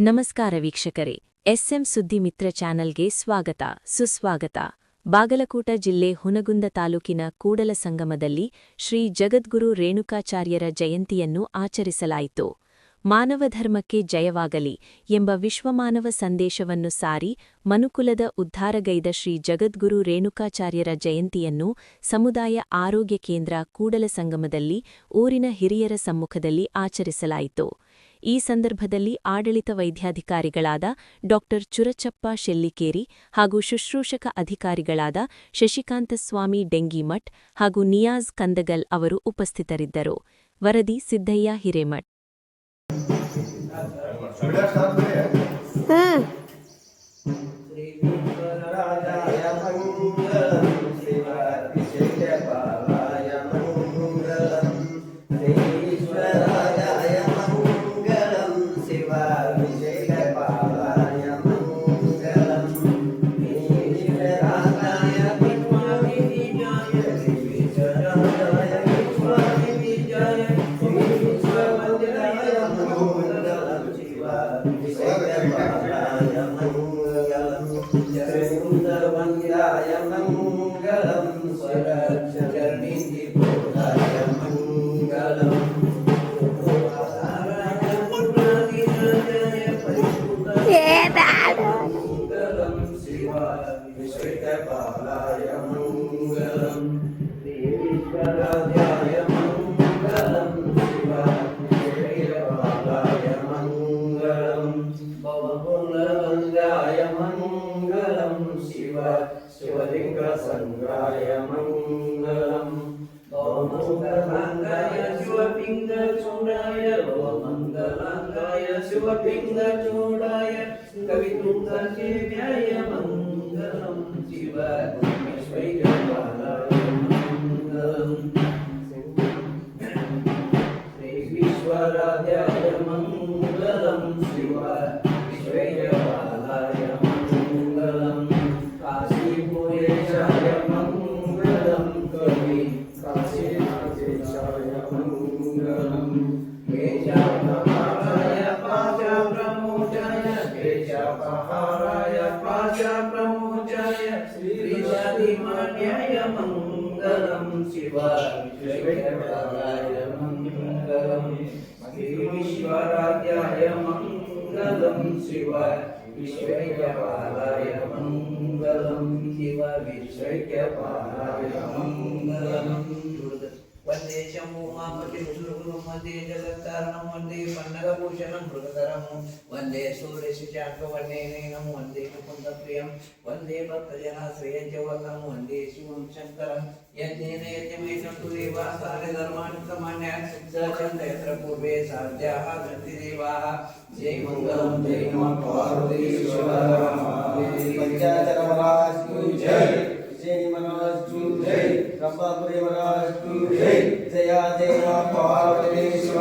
ನಮಸ್ಕಾರ ವೀಕ್ಷಕರೇ, ಎಸ್ಎಂ ಸುದ್ದಿ ಮಿತ್ರ ಚಾನಲ್ಗೆ ಸ್ವಾಗತ ಸುಸ್ವಾಗತ. ಬಾಗಲಕೋಟ ಜಿಲ್ಲೆ ಹುನಗುಂದ ತಾಲೂಕಿನ ಕೂಡಲ ಸಂಗಮದಲ್ಲಿ ಶ್ರೀ ಜಗದ್ಗುರು ರೇಣುಕಾಚಾರ್ಯರ ಜಯಂತಿಯನ್ನು ಆಚರಿಸಲಾಯಿತು. ಮಾನವ ಧರ್ಮಕ್ಕೆ ಜಯವಾಗಲಿ ಎಂಬ ವಿಶ್ವಮಾನವ ಸಂದೇಶವನ್ನು ಸಾರಿ ಮನುಕುಲದ ಉದ್ಧಾರಗೈದ ಶ್ರೀ ಜಗದ್ಗುರು ರೇಣುಕಾಚಾರ್ಯರ ಜಯಂತಿಯನ್ನು ಸಮುದಾಯ ಆರೋಗ್ಯ ಕೇಂದ್ರ ಕೂಡಲ ಸಂಗಮದಲ್ಲಿ ಊರಿನ ಹಿರಿಯರ ಸಮ್ಮುಖದಲ್ಲಿ ಆಚರಿಸಲಾಯಿತು. ಈ ಸಂದರ್ಭದಲ್ಲಿ ಆಡಳಿತ ವೈದ್ಯಾಧಿಕಾರಿಗಳಾದ ಡಾ ಚುರಚಪ್ಪ ಶೆಲ್ಲಿಕೇರಿ ಹಾಗೂ ಶುಶ್ರೂಷಕ ಅಧಿಕಾರಿಗಳಾದ ಶಶಿಕಾಂತಸ್ವಾಮಿ ಡೆಂಗಿಮಠ್ ಹಾಗೂ ನಿಯಾಜ್ ಕಂದಗಲ್ ಅವರು ಉಪಸ್ಥಿತರಿದ್ದರು. ವರದಿ ಸಿದ್ದಯ್ಯ ಹಿರೇಮಠ್. शिवलिंग संगाय मंगलम मंगलांगाय शिवपिंग चूडाय मंगलांगाय शिवपिंग चूडाय कवितुंग शिव्याय मंगलम शिव विश्वैकपालाय मंगलम श्री विश्वराध्याय मंगलम शिव विश्वैकपालाय मंगलम शिव विश्वैकपालाय मंगलम श्री विश्वराध्याय मंगलम शिव विश्वैकपालाय मंगलम शिव विश्वैकपालाय मंगलम वंदे शम्भुमापतिं सुरगुरुं वंदे जगत्कारणं वंदे पन्नगभूषणं मृगधरं वंदे सूर्यशुचाङ्कवर्णेनं वंदे मुकुन्दप्रियं वंदे भक्तजनाश्रयजवल्लं वंदे शिवं शङ्करं यज्ञेन यज्ञमेतं तु देवाः सारधर्मान् प्रमाण्य सचन्द्रयत्र पूर्वे साध्याः सन्ति देवाः जय मंगलम जय नमः पार्वती शिव पंचाचर महाराज की जय जय महाराज की जय रंभापुरी महाराज की जय जया जय नमः पार्वती शिव